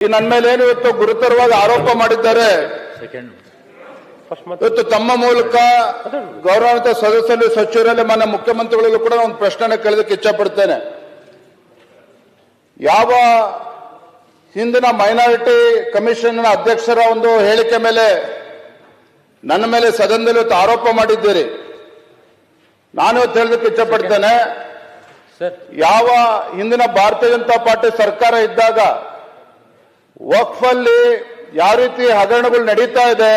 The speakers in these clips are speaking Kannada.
ನನ್ನ ಮೇಲೆ ಏನು ಇವತ್ತು ಗುರುತರವಾಗಿ ಆರೋಪ ಮಾಡಿದ್ದಾರೆ. ಇವತ್ತು ತಮ್ಮ ಮೂಲಕ ಗೌರವಾನ್ವಿತ ಸದಸ್ಯರು ಸಚಿವರಲ್ಲಿ ಮಾನ್ಯ ಮುಖ್ಯಮಂತ್ರಿಗಳಿಗೂ ಕೂಡ ಒಂದು ಪ್ರಶ್ನೆ ಕೇಳೋದಕ್ಕೆ ಇಚ್ಛಪಡ್ತೇನೆ. ಯಾವ ಹಿಂದಿನ ಮೈನಾರಿಟಿ ಕಮಿಷನ್ ಅಧ್ಯಕ್ಷರ ಒಂದು ಹೇಳಿಕೆ ಮೇಲೆ ನನ್ನ ಮೇಲೆ ಸದನದಲ್ಲಿ ಇವತ್ತು ಆರೋಪ ಮಾಡಿದ್ದೀರಿ. ನಾನು ಇವತ್ತು ಹೇಳೋದಕ್ಕೆ ಇಚ್ಛಪಡ್ತೇನೆ, ಯಾವ ಹಿಂದಿನ ಭಾರತೀಯ ಜನತಾ ಪಾರ್ಟಿ ಸರ್ಕಾರ ಇದ್ದಾಗ ವಕ್ಫ್ ಅಲ್ಲಿ ಯಾವ ರೀತಿ ಹಗರಣಗಳು ನಡೀತಾ ಇದೆ,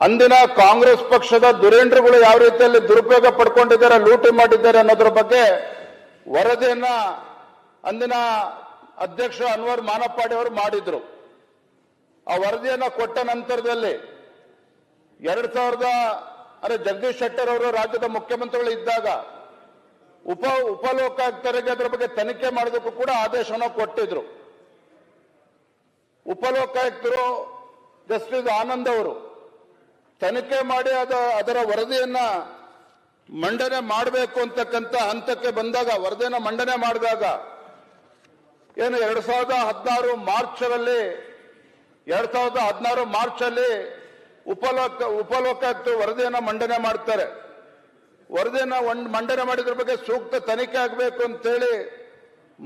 ಅಂದಿನ ಕಾಂಗ್ರೆಸ್ ಪಕ್ಷದ ದುರೇಂದ್ರಗಳು ಯಾವ ರೀತಿಯಲ್ಲಿ ದುರುಪಯೋಗ ಪಡ್ಕೊಂಡಿದ್ದಾರೆ, ಲೂಟಿ ಮಾಡಿದ್ದಾರೆ ಅನ್ನೋದ್ರ ಬಗ್ಗೆ ವರದಿಯನ್ನ ಅಂದಿನ ಅಧ್ಯಕ್ಷ ಅನ್ವರ್ ಮಾನಪ್ಪಾಡಿ ಅವರು ಮಾಡಿದ್ರು. ಆ ವರದಿಯನ್ನ ಕೊಟ್ಟ ನಂತರದಲ್ಲಿ 2000 ಜಗದೀಶ್ ಶೆಟ್ಟರ್ ಅವರು ರಾಜ್ಯದ ಮುಖ್ಯಮಂತ್ರಿಗಳು ಇದ್ದಾಗ ಉಪಲೋಕಾಯುಕ್ತರಿಗೆ ಅದರ ಬಗ್ಗೆ ತನಿಖೆ ಮಾಡೋದಕ್ಕೂ ಕೂಡ ಆದೇಶವನ್ನು ಕೊಟ್ಟಿದ್ರು. ಉಪಲೋಕಾಯುಕ್ತರು ಜಸ್ಟಿಸ್ ಆನಂದ್ ಅವರು ತನಿಖೆ ಮಾಡಿ ಅದರ ವರದಿಯನ್ನ ಮಂಡನೆ ಮಾಡಬೇಕು ಅಂತಕ್ಕಂಥ ಹಂತಕ್ಕೆ ಬಂದಾಗ, ವರದಿಯನ್ನ ಮಂಡನೆ ಮಾಡಿದಾಗ ಏನು 2016 ಮಾರ್ಚ್ ಅಲ್ಲಿ ಉಪಲೋಕಾಯುಕ್ತರು ವರದಿಯನ್ನ ಮಂಡನೆ ಮಾಡ್ತಾರೆ. ವರದಿಯನ್ನ ಮಂಡನೆ ಮಾಡಿದ್ರ ಬಗ್ಗೆ ಸೂಕ್ತ ತನಿಖೆ ಆಗಬೇಕು ಅಂತೇಳಿ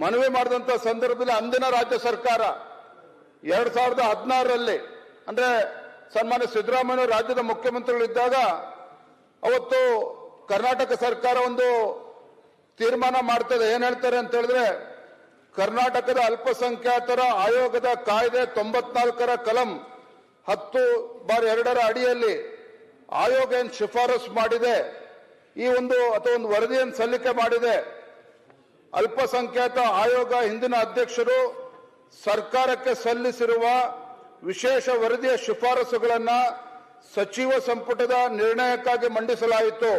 ಮನವಿ ಮಾಡಿದಂತ ಸಂದರ್ಭದಲ್ಲಿ ಅಂದಿನ ರಾಜ್ಯ ಸರ್ಕಾರ 2016 ಅಂದ್ರೆ ಸನ್ಮಾನ್ಯ ಸಿದ್ದರಾಮಯ್ಯ ರಾಜ್ಯದ ಮುಖ್ಯಮಂತ್ರಿಗಳಿದ್ದಾಗ ಅವತ್ತು ಕರ್ನಾಟಕ ಸರ್ಕಾರ ಒಂದು ತೀರ್ಮಾನ ಮಾಡ್ತದೆ. ಏನ್ ಹೇಳ್ತಾರೆ ಅಂತ ಹೇಳಿದ್ರೆ, ಕರ್ನಾಟಕದ ಅಲ್ಪಸಂಖ್ಯಾತರ ಆಯೋಗದ ಕಾಯ್ದೆ 94 ಕಲಂ 10/2 ಅಡಿಯಲ್ಲಿ ಆಯೋಗ ಏನು ಶಿಫಾರಸು ಮಾಡಿದೆ, ಈ ಒಂದು ವರದಿಯನ್ನು ಸಲ್ಲಿಕೆ ಮಾಡಿದೆ. ಅಲ್ಪಸಂಖ್ಯಾತ ಆಯೋಗ ಹಿಂದಿನ ಅಧ್ಯಕ್ಷರು ಸರ್ಕಾರಕ್ಕೆ ಸಲ್ಲಿಸಿರುವ ವಿಶೇಷ ವರದಿಯ ಶಿಫಾರಸುಗಳನ್ನ ಸಚಿವ ಸಂಪುಟದ ನಿರ್ಣಯಕ್ಕಾಗಿ ಮಂಡಿಸಲಾಯಿತು.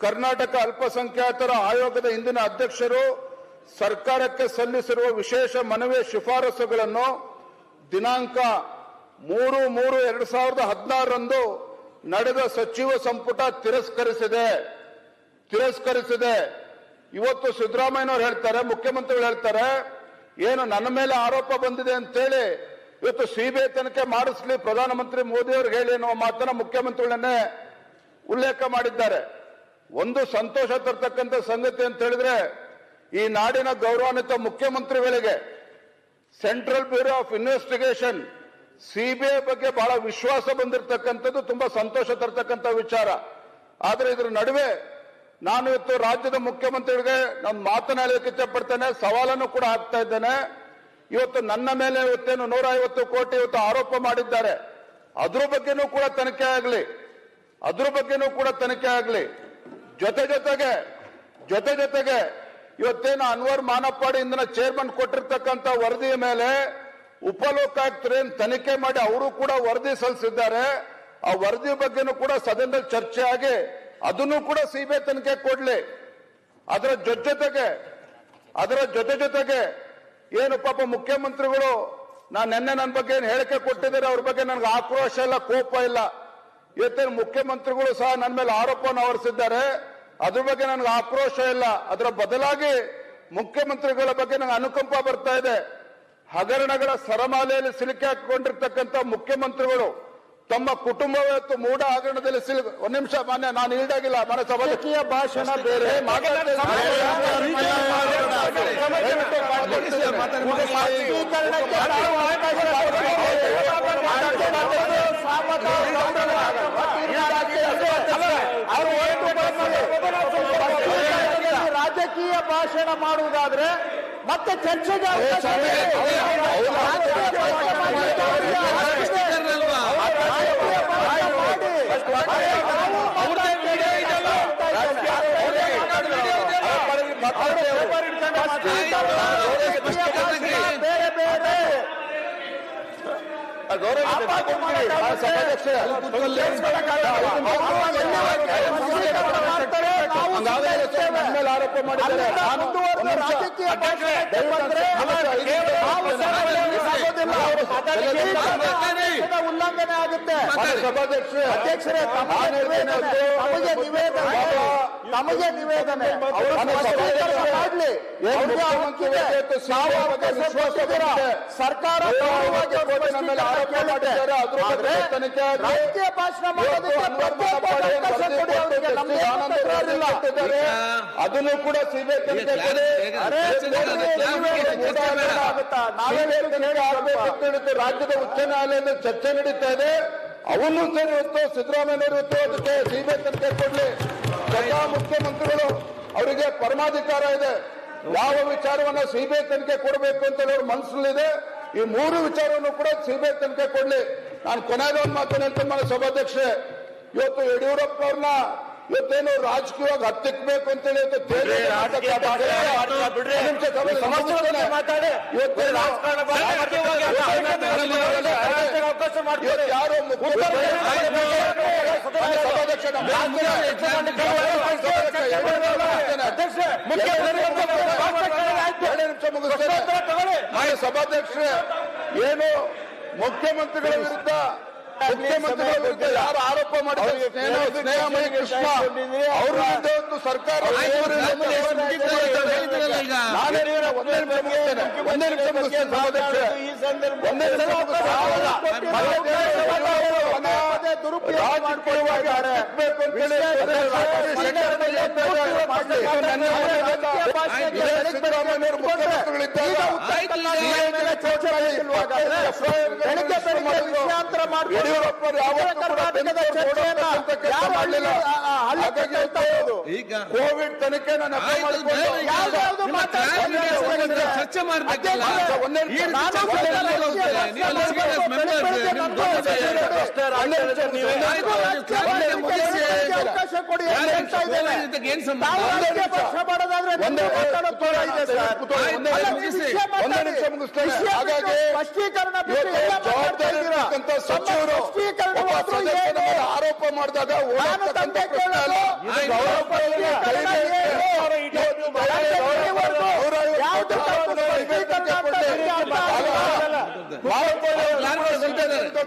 ಕರ್ನಾಟಕ ಅಲ್ಪಸಂಖ್ಯಾತರ ಆಯೋಗದ ಹಿಂದಿನ ಅಧ್ಯಕ್ಷರು ಸರ್ಕಾರಕ್ಕೆ ಸಲ್ಲಿಸಿರುವ ವಿಶೇಷ ಮನವಿಯ ಶಿಫಾರಸುಗಳನ್ನು ದಿನಾಂಕ 3/3/2016 ನಡೆದ ಸಚಿವ ಸಂಪುಟ ತಿರಸ್ಕರಿಸಿದೆ. ಇವತ್ತು ಸಿದ್ದರಾಮಯ್ಯನವರು ಹೇಳ್ತಾರೆ, ಮುಖ್ಯಮಂತ್ರಿಗಳು ಹೇಳ್ತಾರೆ, ಏನು ನನ್ನ ಮೇಲೆ ಆರೋಪ ಬಂದಿದೆ ಅಂತೇಳಿ ಇವತ್ತು ಸಿಬಿಐ ತನಿಖೆ ಮಾಡಿಸ್ಲಿ ಪ್ರಧಾನಮಂತ್ರಿ ಮೋದಿ ಅವರು ಹೇಳಿ ಅನ್ನುವ ಮಾತನ್ನ ಮುಖ್ಯಮಂತ್ರಿಗಳನ್ನೇ ಉಲ್ಲೇಖ ಮಾಡಿದ್ದಾರೆ. ಒಂದು ಸಂತೋಷ ತರ್ತಕ್ಕಂಥ ಸಂಗತಿ ಅಂತ ಹೇಳಿದ್ರೆ, ಈ ನಾಡಿನ ಗೌರವಾನ್ವಿತ ಮುಖ್ಯಮಂತ್ರಿಗಳಿಗೆ central bureau of investigation CBI ಬಗ್ಗೆ ಬಹಳ ವಿಶ್ವಾಸ ಬಂದಿರತಕ್ಕಂಥದ್ದು ತುಂಬಾ ಸಂತೋಷ ತರ್ತಕ್ಕಂಥ ವಿಚಾರ. ಆದ್ರೆ ಇದ್ರ ನಡುವೆ ನಾನು ಇವತ್ತು ರಾಜ್ಯದ ಮುಖ್ಯಮಂತ್ರಿಗಳಿಗೆ ನಾನು ಮಾತನಾಡಲಿಕ್ಕೆ ಇಚ್ಛಪಡ್ತೇನೆ, ಸವಾಲನ್ನು ಕೂಡ ಹಾಕ್ತಾ ಇದ್ದೇನೆ. ಇವತ್ತು ನನ್ನ ಮೇಲೆ ಇವತ್ತೇನು 150 ಕೋಟಿ ಇವತ್ತು ಆರೋಪ ಮಾಡಿದ್ದಾರೆ, ಅದ್ರ ಬಗ್ಗೆನೂ ಕೂಡ ತನಿಖೆ ಆಗಲಿ. ಜೊತೆಗೆ ಇವತ್ತೇನು ಅನ್ವರ್ ಮಾನಪ್ಪಾಡಿ ಇಂದಿನ ಚೇರ್ಮನ್ ಕೊಟ್ಟಿರ್ತಕ್ಕಂಥ ವರದಿಯ ಮೇಲೆ ಉಪಲೋಕಾಯುಕ್ತರೇನು ತನಿಖೆ ಮಾಡಿ ಅವರು ಕೂಡ ವರದಿ ಸಲ್ಲಿಸಿದ್ದಾರೆ. ಆ ವರದಿ ಬಗ್ಗೆನೂ ಕೂಡ ಸದನದಲ್ಲಿ ಚರ್ಚೆ ಆಗಿ ಅದನ್ನು ಕೂಡ ಸಿಬಿಐ ತನಿಖೆ ಕೊಡ್ಲಿ. ಅದರ ಜೊತೆಗೆ ಏನು ಪಾಪ ಮುಖ್ಯಮಂತ್ರಿಗಳು ನಿನ್ನೆ ನನ್ನ ಬಗ್ಗೆ ಏನು ಹೇಳಿಕೆ ಕೊಟ್ಟಿದ್ದಾರೆ, ಅವ್ರ ಬಗ್ಗೆ ನನಗೆ ಆಕ್ರೋಶ ಇಲ್ಲ, ಕೋಪ ಇಲ್ಲ. ಇವತ್ತೇನು ಮುಖ್ಯಮಂತ್ರಿಗಳು ಸಹ ನನ್ನ ಮೇಲೆ ಆರೋಪವನ್ನು ಹೊರಿಸಿದ್ದಾರೆ, ಅದ್ರ ಬಗ್ಗೆ ನನಗೆ ಆಕ್ರೋಶ ಇಲ್ಲ. ಅದರ ಬದಲಾಗಿ ಮುಖ್ಯಮಂತ್ರಿಗಳ ಬಗ್ಗೆ ನನಗೆ ಅನುಕಂಪ ಬರ್ತಾ ಇದೆ. ಹಗರಣಗಳ ಸರಮಾಲೆಯಲ್ಲಿ ಸಿಲುಕಿ ಹಾಕಿಕೊಂಡಿರ್ತಕ್ಕಂಥ ಮುಖ್ಯಮಂತ್ರಿಗಳು ತಮ್ಮ ಕುಟುಂಬವತ್ತು ಮೂಢ ಹಗರಣದಲ್ಲಿ ಒಂದು ನಿಮಿಷ ಮಾನ್ಯ, ನಾನು ಈಡಾಗಿಲ್ಲ, ಮನೆ ಸಭಾಧ್ಯಕ್ಷೀಯ ಭಾಷಣ ಬೇರೆ ರಾಜಕೀಯ ಭಾಷಣ ಮಾಡುವುದಾದ್ರೆ ಮತ್ತೆ ಚರ್ಚೆಗೆ ಆರೋಪ ಮಾಡಿದ್ದಾರೆ. ಉಲ್ಲಂಘನೆ ಆಗುತ್ತೆ. ಸಭಾಧ್ಯಕ್ಷರೇ, ಅಧ್ಯಕ್ಷರೇ, ತಮಗೆ ನಿವೇದನೆ ಮಾಡ್ಲಿ. ಸರ್ಕಾರ ರಾಜಕೀಯ ಭಾಷಣ ಅದನ್ನು ಕೂಡ ಸಿಬಿಐ ರಾಜ್ಯದ ಉಚ್ಚ ನ್ಯಾಯಾಲಯದ ಚರ್ಚೆ ನಡೀತಾ ಇದೆ. ಅವನ್ನು ಸರಿ ಇವತ್ತು ಸಿದ್ದರಾಮಯ್ಯ ಇವತ್ತು ಅದಕ್ಕೆ ಸಿಬಿಐ ತನಿಖೆ ಕೊಡ್ಲಿ. ಸ್ವತಃ ಮುಖ್ಯಮಂತ್ರಿಗಳು ಅವರಿಗೆ ಪರಮಾಧಿಕಾರ ಇದೆ. ಯಾವ ವಿಚಾರವನ್ನ ಸಿಬಿಐ ತನಿಖೆ ಕೊಡಬೇಕು ಅಂತ ಅವ್ರ ಮನಸ್ಸಲ್ಲಿದೆ. ಈ ಮೂರು ವಿಚಾರವನ್ನು ಕೂಡ ಸಿಬಿಐ ತನಿಖೆ ಕೊಡ್ಲಿ. ನಾನು ಕೊನೆಯದ ಒಂದು ಮಾತು ಹೇಳ್ತೀನಿ ಸಭಾಧ್ಯಕ್ಷರೇ, ಇವತ್ತು ಯಡಿಯೂರಪ್ಪ ಅವ್ರನ್ನ ಇವತ್ತೇನು ರಾಜಕೀಯವಾಗಿ ಹತ್ತಿಕ್ಬೇಕು ಅಂತೇಳಿ ಯಾರು ಸಭಾಧ್ಯಕ್ಷರೇ, ಏನು ಮುಖ್ಯಮಂತ್ರಿಗಳ ವಿರುದ್ಧ ಯಾರು ಆರೋಪ ಮಾಡಿದ್ದಾರೆ ಸ್ನೇಹಮಯಿ ಕೃಷ್ಣ ಅವ್ರ ವಿರುದ್ಧ ಒಂದು ಸರ್ಕಾರ ಒಂದೇ ನಿಮಿಷ ಮುಗಿಸ್ತೇನೆ ಸಭಾಧ್ಯಕ್ಷರೇ. ಯಡಿಯೂರಪ್ಪರು ಮಾಡಲಿಲ್ಲ. ಕೋವಿಡ್ ತನಿಖೆನ ಚರ್ಚೆ ಮಾಡಬೇಕಲ್ಲ. ಸಚಿವರು ಆರೋಪ ಮಾಡಿದಾಗ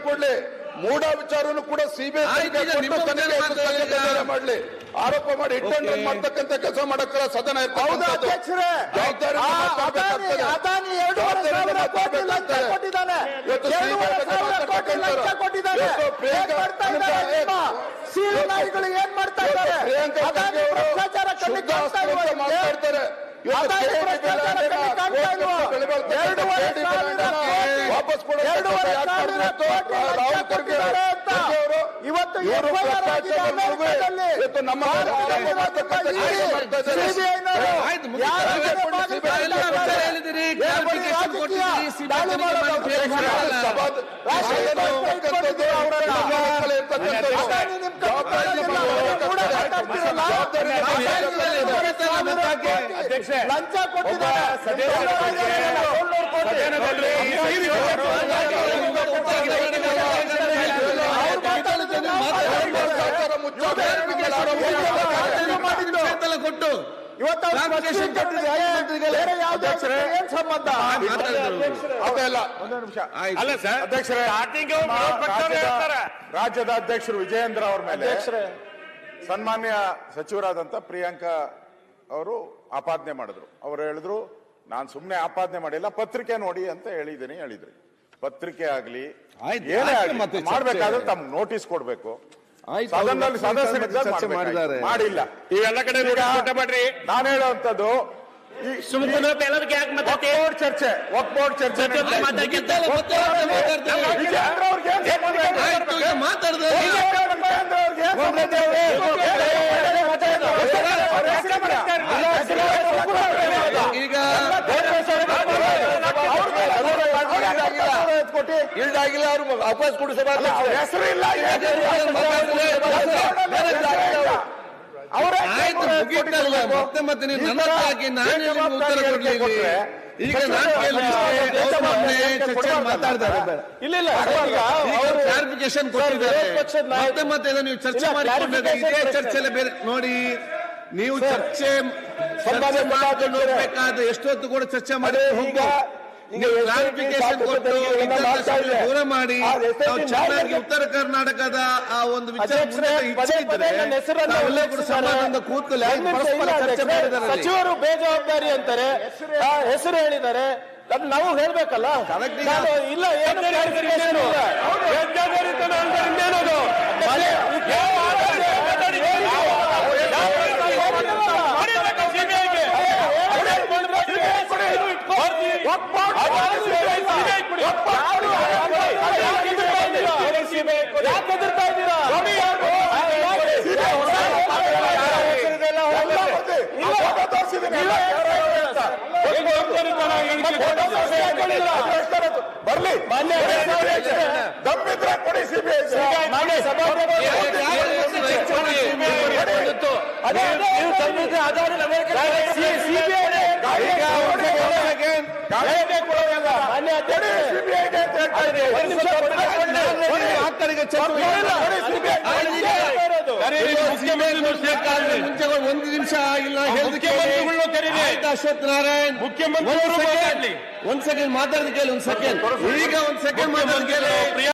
ಕೊಡ್ಲಿ. ಮೂಢ ವಿಚಾರವನ್ನು ಕೂಡ ಸಿಬಿಐ ಮಾಡಲಿ. ಆರೋಪ ಮಾಡಿ ಇಟ್ಟಂಡ್ರೆ ಮಾಡ್ತಕ್ಕಂಥ ಕೆಲಸ ಮಾಡಕ್ಕಲ್ಲ ಸದನ ಏನ್ ಮಾಡ್ತಾ ಇದ್ದಾರೆ? ಮಾತಾಡ್ತಾರೆ. ವಾಪಸ್ ಇವತ್ತು ನಮ್ಮ ಲಂಚ ಕೊಟ್ಟಿದ್ದಾರೆ. ಕೊಟ್ಟು ಇವತ್ತು ಏನ್ ಸಂಬಂಧ? ಒಂದು ನಿಮಿಷ ಅಲ್ಲ ಸರ್ ಅಧ್ಯಕ್ಷರೇ, ರಾಜ್ಯದ ಅಧ್ಯಕ್ಷರು ವಿಜಯೇಂದ್ರ ಅವರ ಮೇಲೆ ಸನ್ಮಾನ್ಯ ಸಚಿವರಾದಂತ ಪ್ರಿಯಾಂಕಾ ಅವರು ಆಪಾದನೆ ಮಾಡಿದ್ರು. ಅವ್ರು ಹೇಳಿದ್ರು ನಾನು ಸುಮ್ನೆ ಆಪಾದನೆ ಮಾಡಿಲ್ಲ, ಪತ್ರಿಕೆ ನೋಡಿ ಅಂತ ಹೇಳಿದ್ರಿ. ಪತ್ರಿಕೆ ಆಗ್ಲಿ ಏನೇ ಆಗ್ಲಿ ಮಾಡ್ಬೇಕಾದ್ರೆ ತಮ್ಗೆ ನೋಟಿಸ್ ಕೊಡ್ಬೇಕು. ಸದನದಲ್ಲಿ ಸದಸ್ಯರಿದ್ದಾರೆ ಮಾಡಿಲ್ಲ. ಇವೆಲ್ಲ ಕಡೆ ಮಾಡ್ರಿ. ನಾನು ಹೇಳುವಂತದ್ದು ಚರ್ಚೆ ಒಕ್ಬೋರ್ಡ್ ಚರ್ಚೆ ಈಗ ಇಲ್ದಾಗಿಲ್ಲ ಅವ್ರು ವಾಪಸ್ ಕೊಡಿಸಬಾರ್ದು. ಹೆಸರು ಇಲ್ಲ. ಮತ್ತೆ ಮತ್ತೆ ನೀವು ನನ್ನ ಹಾಕಿ ನಾನು ಉತ್ತರ ಕೊಡ್ಲಿಲ್ಲ. ಈಗ ನಾನು ಚರ್ಚೆ ಮಾತಾಡ್ತಾರೆ, ಕ್ಲಾರಿಫಿಕೇಶನ್ ಕೊಟ್ಟಿದ್ದಾರೆ. ಮತ್ತೆ ಮತ್ತೆ ನೀವು ಚರ್ಚೆ ಮಾಡಿಕೊಂಡಾಗ ಇದೇ ಚರ್ಚೆಲ್ಲ ಬೇರೆ ನೋಡಿ. ನೀವು ಚರ್ಚೆ ಹೋಗ್ಬೇಕಾದ್ರೆ ಎಷ್ಟೊತ್ತು ಕೂಡ ಚರ್ಚೆ ಮಾಡಿ ನೀವು ಕ್ಲಾರಿಫಿಕೇಶನ್ ಕೊಟ್ಟು ವಿದ್ಯಾರ್ಥಿ ದೂರ ಮಾಡಿ ನಾವು ಚೆನ್ನಾಗಿ ಉತ್ತರ ಕರ್ನಾಟಕದ ಆ ಒಂದು ವಿಚಾರ ಕೂತ್ಕೊಳ್ಳಿ ಸಚಿವರು ಬೇಜವಾಬ್ದಾರಿ ಅಂತಾರೆ, ಹೆಸರು ಹೇಳಿದ್ದಾರೆ, ನಾವು ಹೇಳ್ಬೇಕಲ್ಲ. ಇಲ್ಲ ಏನು ಬರ್ಲಿ ಮಾನ್ಯ ದಮ್ಮಿದ್ರೆ ಕೊಡಿ ಸಿಬಿಐ ಮಾನ್ಯ ಒಂದು ನಿಮಿಷ ಇಲ್ಲ ಅಶ್ವಥ್ ನಾರಾಯಣ್ ಮುಖ್ಯಮಂತ್ರಿ ಒಂದ್ ಸೆಕೆಂಡ್ ಮಾತಾಡೋದು ಕೇಳಿ, ಒಂದ್ ಸೆಕೆಂಡ್ ಈಗ ಒಂದ್ ಸೆಕೆಂಡ್ ಮಾತಾಡೋದು ಕೇಳಿ.